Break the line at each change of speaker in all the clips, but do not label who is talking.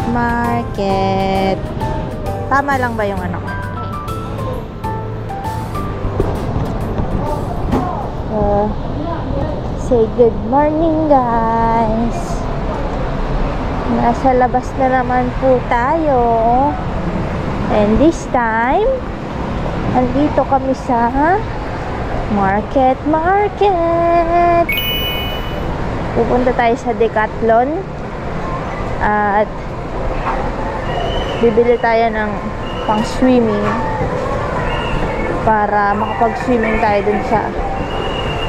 Market. Tama lang ba yung ano ko? Say good morning, guys. Nasa labas na naman po tayo. And this time, andito kami sa market. Pupunta tayo sa Decathlon at bibili tayo ng pang swimming para makapag-swimming tayo dun sa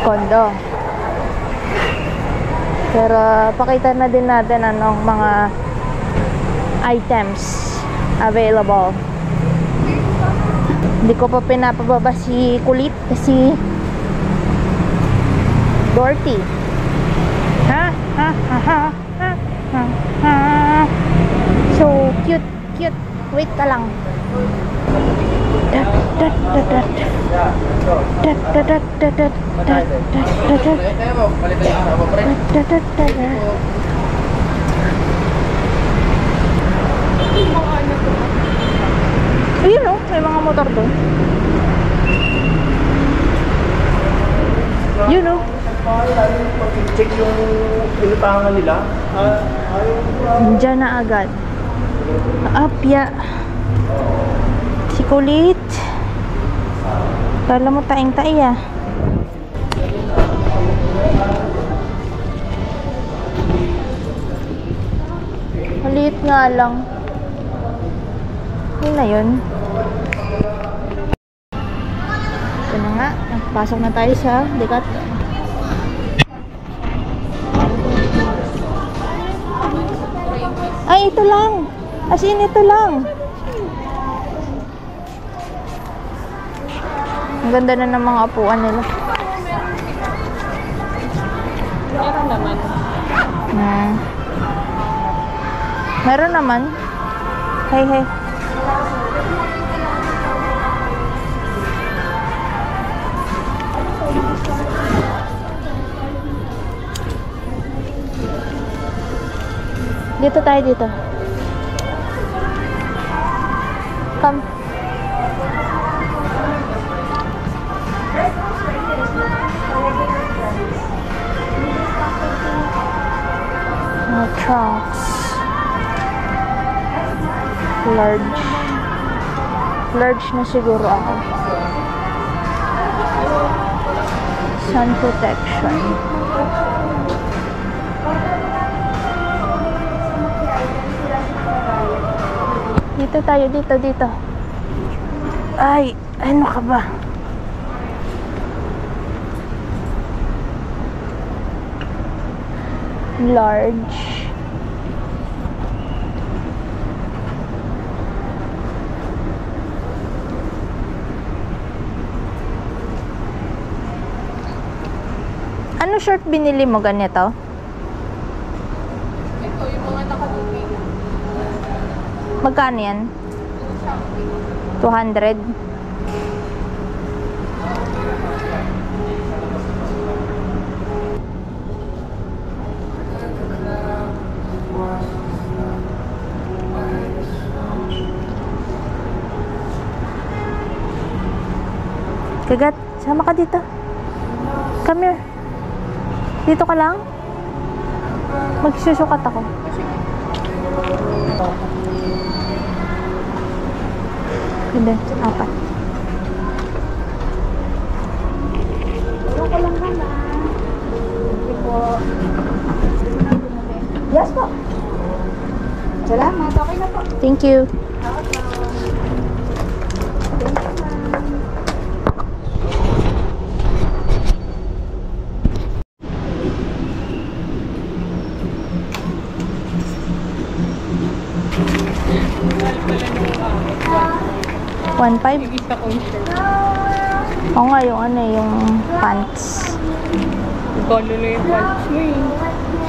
condo. Pero pakita na din natin anong mga items available. Hindi ko pa pinapababa si Kulit kasi Dorothy. So cute. Wait ka lang. Ayun o, may mga motor doon. Yun o.
Check yung pinutangan nila.
Diyan na agad. Apya. Si Kulit. Kala mo taing-tai ah. Maliit nga lang. Yun na yun. Ito na nga. Pasok na tayo sa Decathlon. Ay, ito lang. As in, ito lang. Ang ganda na ng mga upuan nila.
Meron naman.
Meron naman. Hey. Dito tayo dito. Come. Trunks. Large na siguro ako. Sun protection. Dito tayo, dito. Ay, ano ka ba? Large. Ano short binili mo ganito?
Ito, yung mga nakatubig.
Magkano yan? 200? Kagat, sama ka dito. Come here. Dito ka lang? Magsusukat ako. Hindi, 4.
Wala ko lang naman. Thank you po.
Yes po.
Salamat. Okay na po.
Thank you. $1.5?
Isa ko yung shirt.
Oo nga, yung ano, yung pants.
Gano na yung pants mo eh.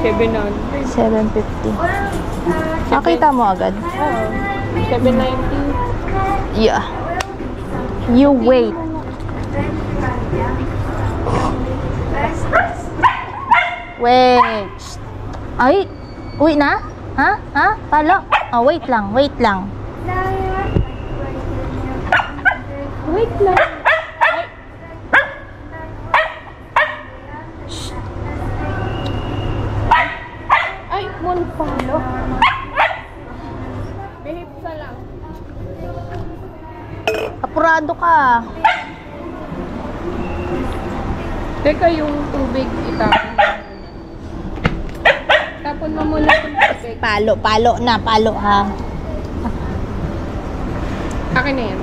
700.
$7.50. Nakita mo agad?
Oo. 790.
Yeah. You wait. Wait. Ay, uwi na? Ha? Ha? Palo? Oh, wait lang, wait lang.
Wait lang. Ay, mon palo. Behave ka lang.
Apurado ka.
Teka, yung tubig itapon. Tapon mo muna yung tubig.
Palo, palo na, palo ha.
Akin na yan.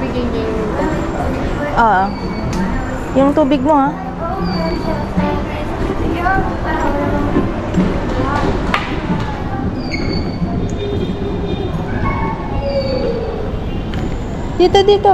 Bigyan niya yung tubig.
Oo. Yung tubig mo ha. Dito, dito.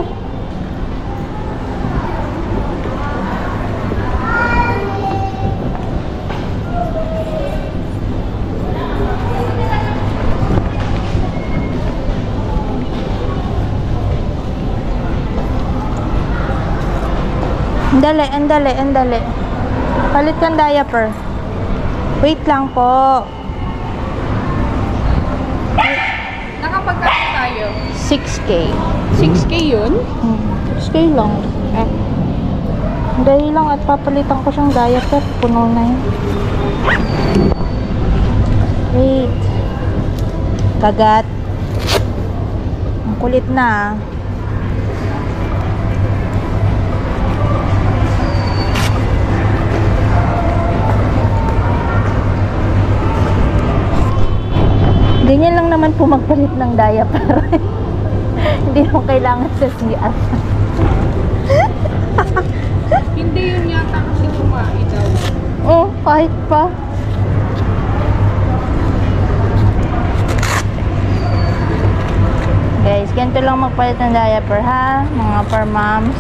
Andali, andali, andali. Palit kang diaper. Wait lang po.
Nakapagkano tayo?
6K.
6K yun?
6K lang. Dahil lang at papalitan ko siyang diaper. Puno na yun. Wait. Kagat. Ang kulit na. Ganyan lang naman po magpalit ng diaper. Hindi mo kailangan sa CR.
Hindi yun yata kasi kumain daw.
Oh, kahit pa. Guys, ganito lang magpalit ng diaper ha, mga for moms.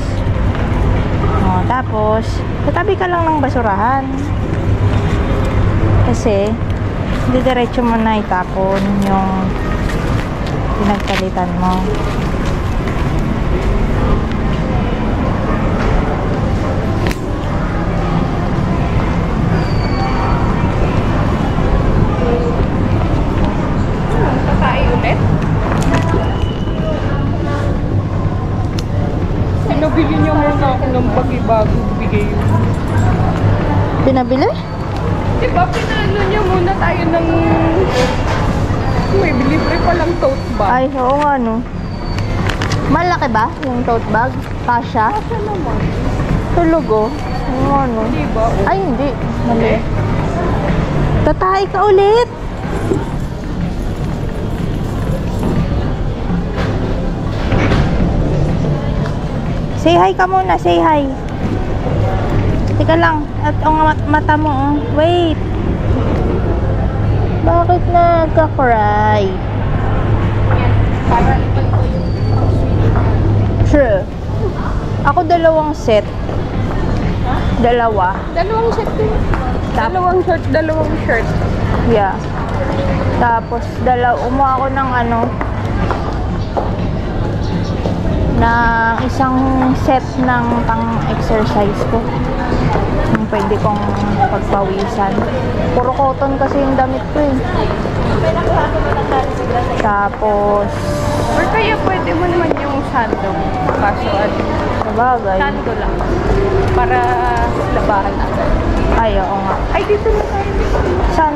Oh, tapos, tatabi ka lang ng basurahan. Kasi, diretso mo na itapon yung pinagpalitan mo.
Tatay ulit? Pinabili niya muna ako ng bago bigay yun.
Pinabili?
Diba pinano niya muna tayo ng may libre palang tote bag.
Ay, oo nga no. Malaki ba yung tote bag? Kasha?
Kasya naman.
Tulog oh. Oo ano.
Diba?
Ay, hindi. Mali. Tatay ka ulit. Say hi ka muna. Say hi. Teka lang. At ang mata mo oh. Wait. Bakit nagka-cry?
Para ipal ko yung
Sure. Ako dalawang set. Dalawa.
dalawang set din. Dalawang shirt.
Yeah. Tapos umuha ako ng ano ng isang set ng pang-exercise ko. Yung pwede kong pagpawisan. Puro cotton kasi yung damit ko eh. Tapos
Or kaya pwede mo naman yung sando. Casual.
sabagay.
Sando lang. Para labahan agad.
Ay, oo nga.
Ay, dito na tayo.
Saan?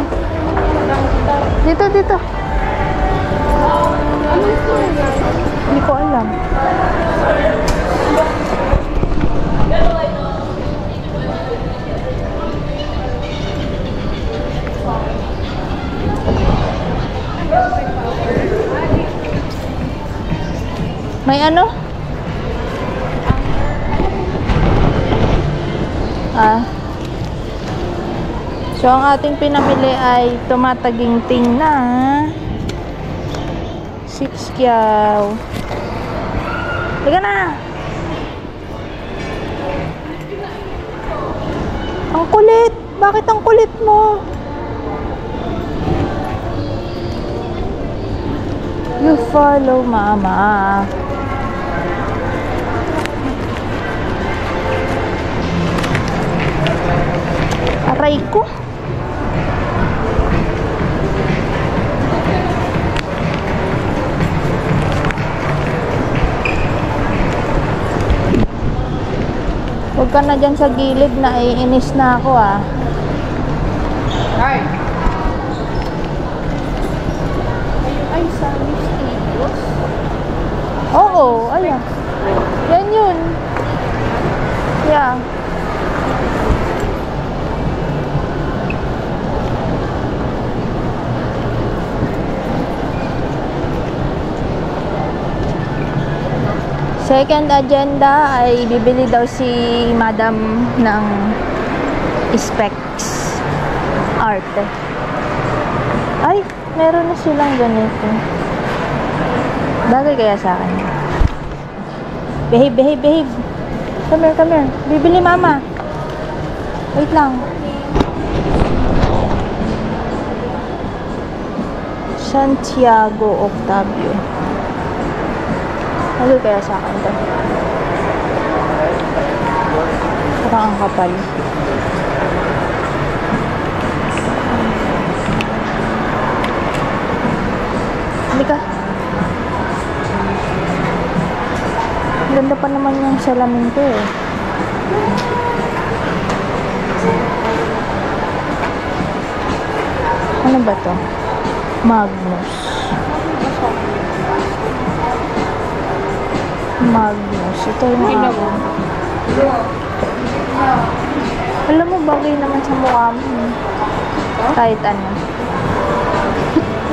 Dito, dito.
Ano ito?
Hindi ko alam. May ano? So, ang ating pinamili ay tumataginting na 6 kyaw. Liga na! Ang kulit! Bakit ang kulit mo? You follow mama. Aray ko. Huwag ka na dyan sa gilid, naiinis na ako ah.
Ay! Ay, sa Studios.
Oo, ayan. Yan yun. Yeah. Second agenda ay bibili daw si Madam ng specs art. Ay, meron na silang ganito. Bagay kaya sa akin. Behave, behave, behave. Come here, come here. Bibili mama. Wait lang. Santiago Octavio. Ano kaya sa akin to? Parang ang kapal. Hindi ka. Ganda pa naman yung salamin ko eh. Ano ba to? Magnus. Magnus. Ito yung ako. Alam mo, bagay naman sa mukha mo. Kahit ano.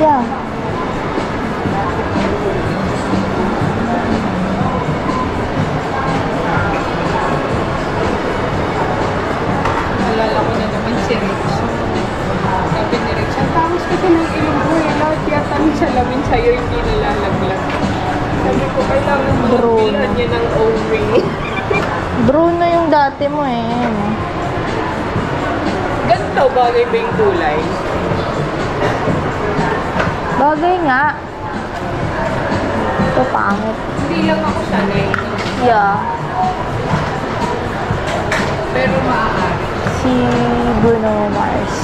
Yeah.
Alala ko na naman si Rich. Sabi ni Rich, ang tangos kasi ng ilong ko eh. Lahat yata ng salamin sa'yo hindi nalalaglag. Sabi ko, kailangan makapilan niya ng O-ring.
Bruno yung dati mo eh. Ano?
Ganito bagay ba yung kulay?
Bagay nga. Ito pangit.
Hindi lang ako sanay.
Yeah.
Pero maaari.
Si Bruno Mars.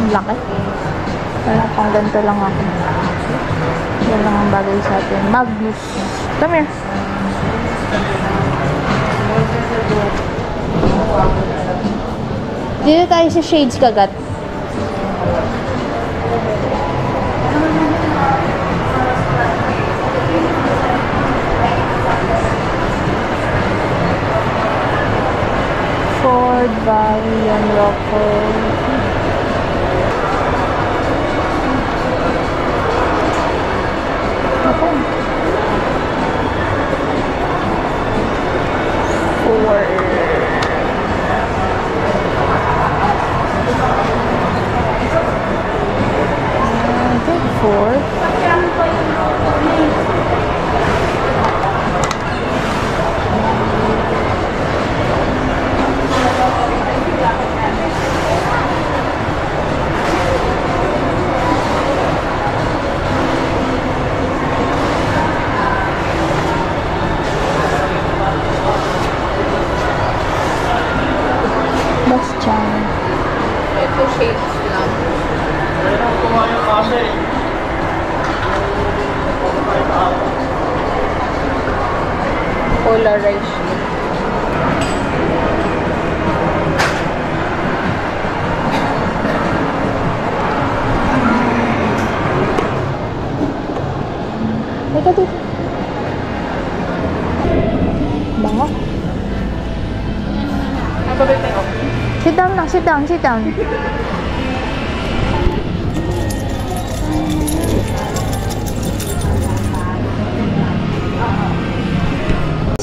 Ang laki. Wala pang ganito lang ako. Yan lang ang bagay sa atin. Magnus. Come here. Dito tayo sa Shades kagat. Ford, Varian, Rocker. Okay. Ford. Good Ford. Bastian.
Ito shades lang.
Kailangan kumain yung kasi.
Polarized.
Ika dito. Bango. Sit down lang, sit down, sit down.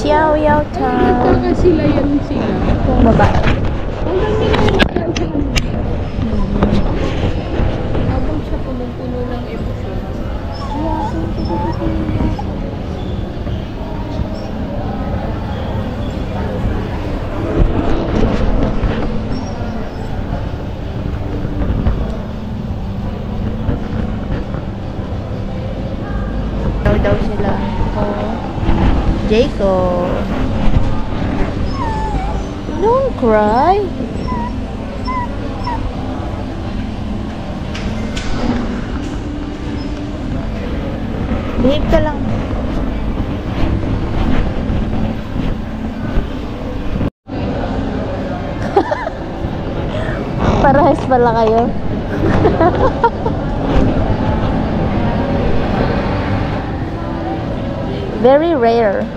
Xiao Yao Tao.
Baka sila yan sila.
Yung babae.
Habang siya punong-puno ng emosyon.
Daw sila. Oh. Jacob. Don't cry. Behave ka lang. Parehas pala kayo. Very rare.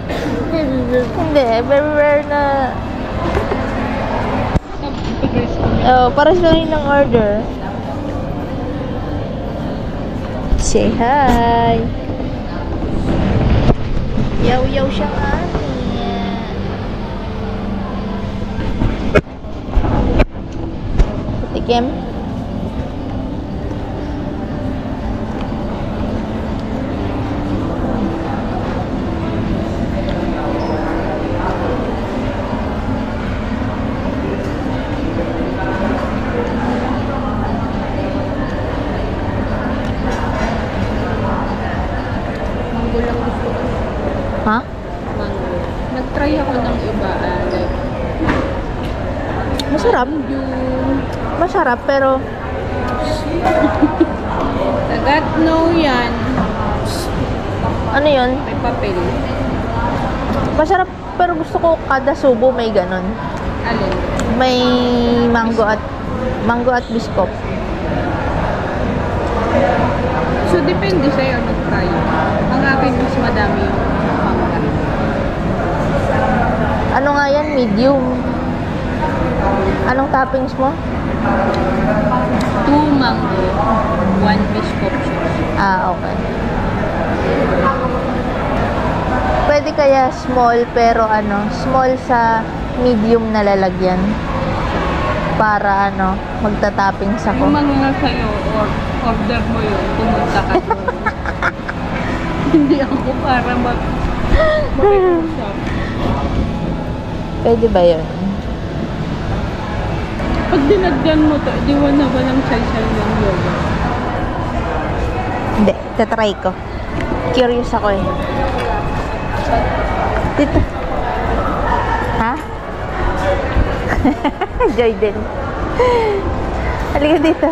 Hindi, very rare na... Oh, para sa rin ng order. Say hi. Yaw-yaw siya nga niya. Patikim.
Mango lang gusto ko.
Ha?
Mango. Nag-try ako ng iba. Like,
Masarap.
yung
Masarap, pero...
tagat no yan.
Ano yun?
May papel.
Masarap, pero gusto ko kada subo may ganon.
Alin?
May mango at biskop.
So, depende sa'yo nag-try. Ang akin mas madami yung mangga.
Ano nga yan? Medium. Anong toppings mo?
2 mango, 1 biscuit sauce.
Ah, okay. Pwede kaya small, pero small sa medium na lalagyan. Para magta-toppings ako.
Yung mga sa'yo, order mo yun, pumunta ka doon. Hindi ako para mag-usap.
Pwede ba yun?
Pag dinagdan mo to, di na walang size ng yoga.
Hindi, tatry ko. Curious ako eh. Dito. Ha? Joy din. Halika dito.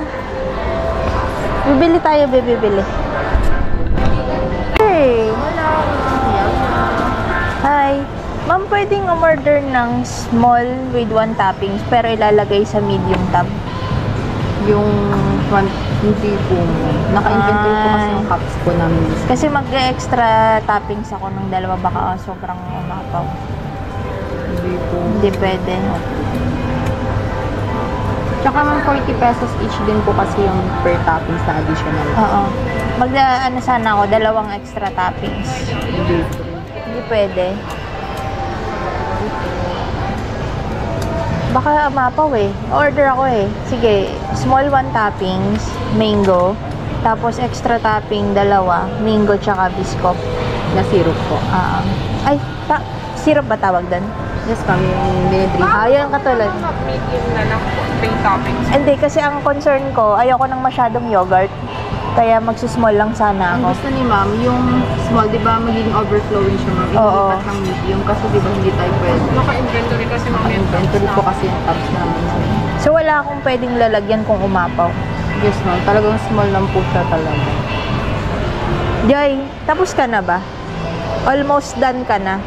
Bibili tayo, bibili. Hey! Hi! Ma'am, pwedeng umorder ng small with 1 toppings pero ilalagay sa medium tab.
Yung front, hindi po. Naka-inventory po kasi yung cups po namin.
Kasi mag-extra toppings ako ng 2 baka sobrang umapaw.
Hindi po.
Hindi pwede.
Tsaka man 40 pesos each din po kasi yung per toppings na additional.
Oo. Sana ako, 2 extra toppings.
Hindi po.
Hindi pwede. Baka mapaw eh. Order ako eh. Sige, small 1 toppings, mango. Tapos extra topping, 2, mango tsaka biscuit.
Na syrup po.
Ay, syrup ba tawag doon?
Yes, kami yung dinidrink.
Yun katulad.
Medium na lang po, 3 toppings.
Hindi, kasi ang concern ko, ayoko ng masyadong yogurt. Kaya magsusmall lang sana
Ang
ako.
gusto ni ma'am, yung small, di ba magiging overflowing siya ma'am?
Oo.
Ilipat ng medium kasi di ba hindi tayo pwede.
Naka-inventory kasi
Naka-inventory po kasi yung cups namin.
So, wala akong pwedeng lalagyan kung umapaw.
Yes ma'am, talagang small lang po siya talaga.
Joy, tapos ka na ba? Almost done ka na.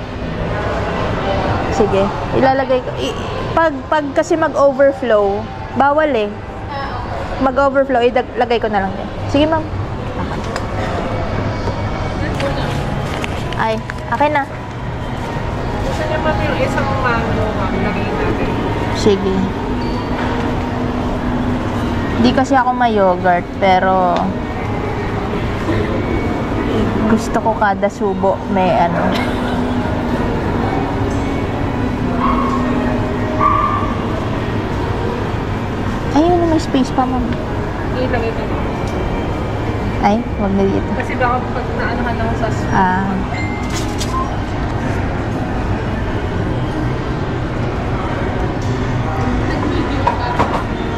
Sige, ilalagay ko. Pag kasi mag-overflow, bawal eh. Mag-overflow, ilagay ko na lang din. Sige, ma'am. Ay, akin na.
Gusto niya ma'am yung isang mango, ma'am, lagay natin.
Sige. Di kasi ako may-yogurt, pero gusto ko kada subo may Ayun, may space pa, ma'am.
Ilagay ko.
Ay, wag na dito.
Kasi baka pag naanohan ako sa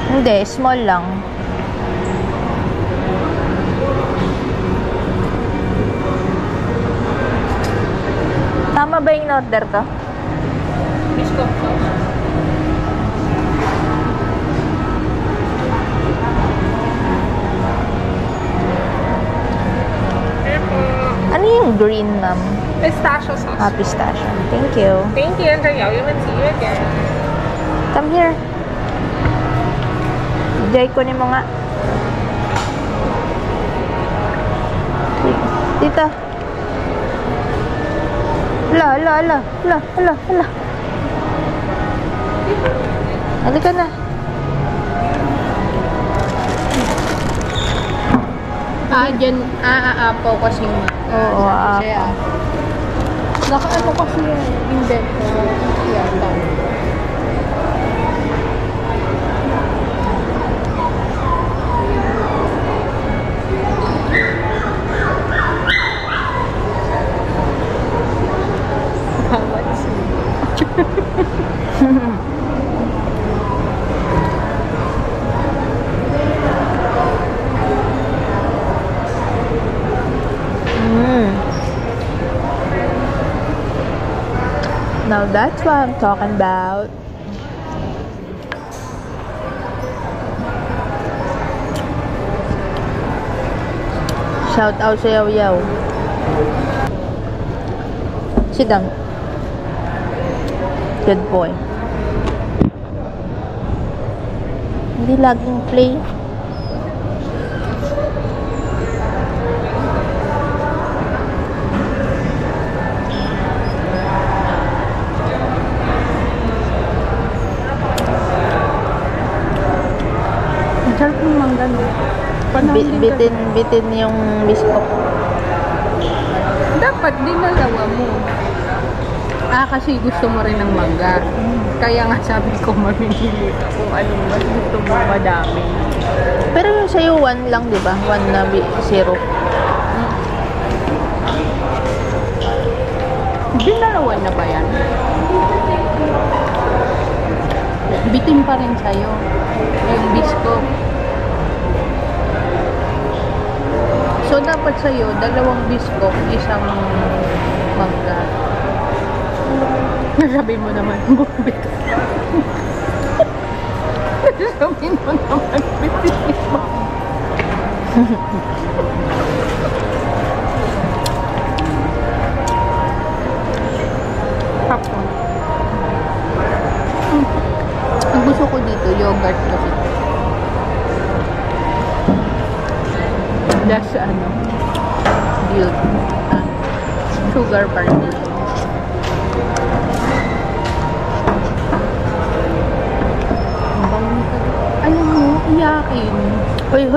Hindi, small lang. Tama ba yung order ko?
biscuit sauce.
Ano green, ma'am.
Pistachio sauce.
Pistachio. Thank you.
Thank you, Andrea. We will see you again.
Come here. Jay, kunin mo nga. Dito. Hala. Halika na.
Dyan, aapaw kasi yung
Oo,
Kaya, nakaano kasi yung indent yata. Bawat
Now that's what I'm talking about. Shout out sa Yaw Yaw. Sit down. Good boy. Hindi laging play.
sarap ng mangga, no?
Bitin yung biskop.
Dapat dinalawa mo. Kasi gusto mo rin ng mangga. Kaya nga sabi ko mamimili ka kung anong mas gusto mo madami.
Pero yung sa'yo, 1 lang, di ba? 1 na syrup.
Dinalawa na ba yan? Bitin pa rin sa'yo. Yung biskop. So, dapat sa'yo, 2 biskop, 1 mangga. Sabi mo naman, bumit. Sabi mo naman, bitin mo. Hapon. Ang gusto ko dito, yogurt kasi. That's guilt. Sugar pa rin. Alam mo, iyakin.
Hoy.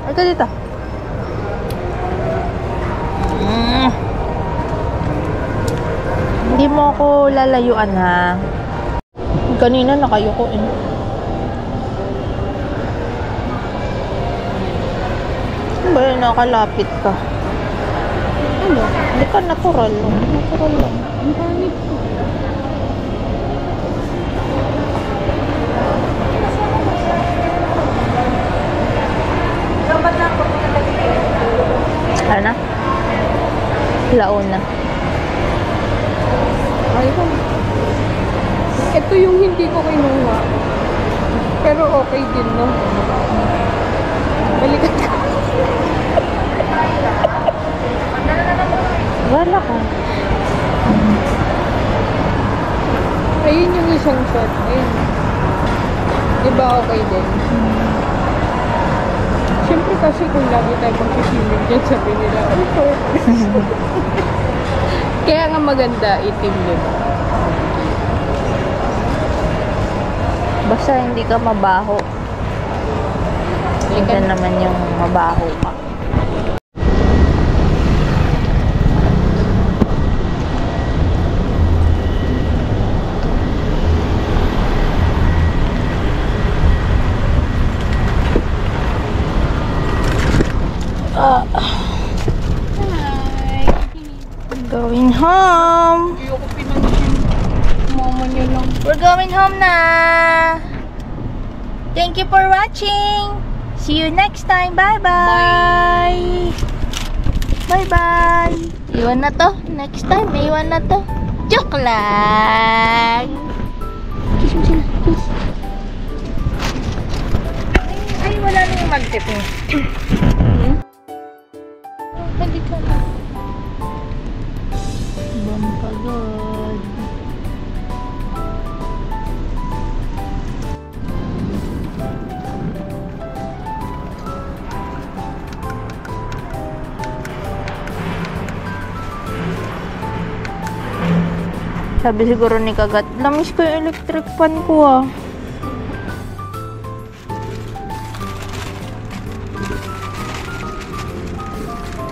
Ay ka dito. Hindi mo ako lalayuan, ha? Kanina nakayuko, eh. Ano ba yun? Nakalapit ka.
Ano?
Hindi ka natural lang. Natural lang.
Ang pangit ko.
Ano na? Launa.
Ayun. Ito yung hindi ko kinuha. Pero okay din, no? Balikat ka.
Wala ka.
Ayun yung isang shot. Ayun. Diba okay din? Siyempre kasi kung lagi tayo mag-swimming dyan, sabi nila, ay, kaya nga maganda, itim din.
Basta hindi ka mabaho. Yan naman yung mabaho ka. Going home.
Hindi ako pinansin. Mama niya lang.
We're going home na. Thank you for watching. See you next time. Bye-bye. Bye-bye. Iwan na to. Next time, iwan na to. Joke lang. Kiss mo sila. Kiss.
Ay, wala nang magtip.
Sabi siguro ni Kagat, lamis ko yung electric fan ko ah.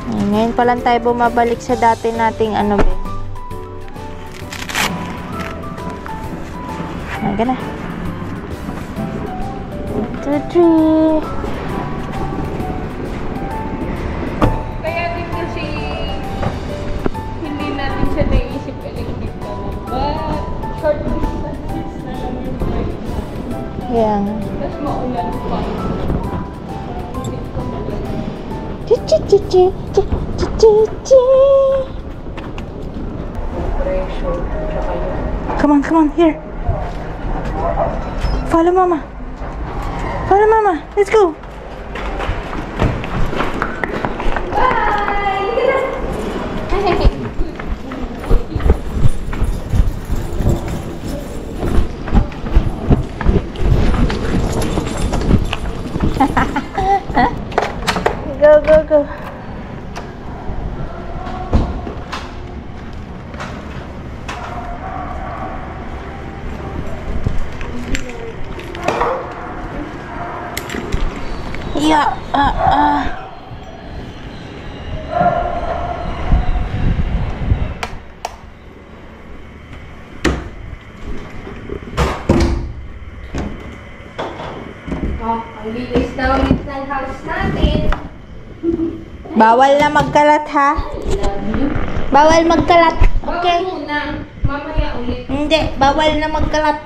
Ay, ngayon pa lang tayo bumabalik sa dati nating ano ba. Aga na. 1, 2, 3.
Kaya din kasi hindi natin siya naisip electric na lang. But short distances na lang yung bike natin.
Kaya nga.
Tapos maulan pa.
Come on, here. Follow mama. Follow mama. Let's go. Go. Yeah,
Oh, ang linis na ulit ng house natin.
Bawal na magkalat ha. Bawal magkalat. Okay.
Bawal muna. Mamaya ulit.
Hindi, bawal na magkalat.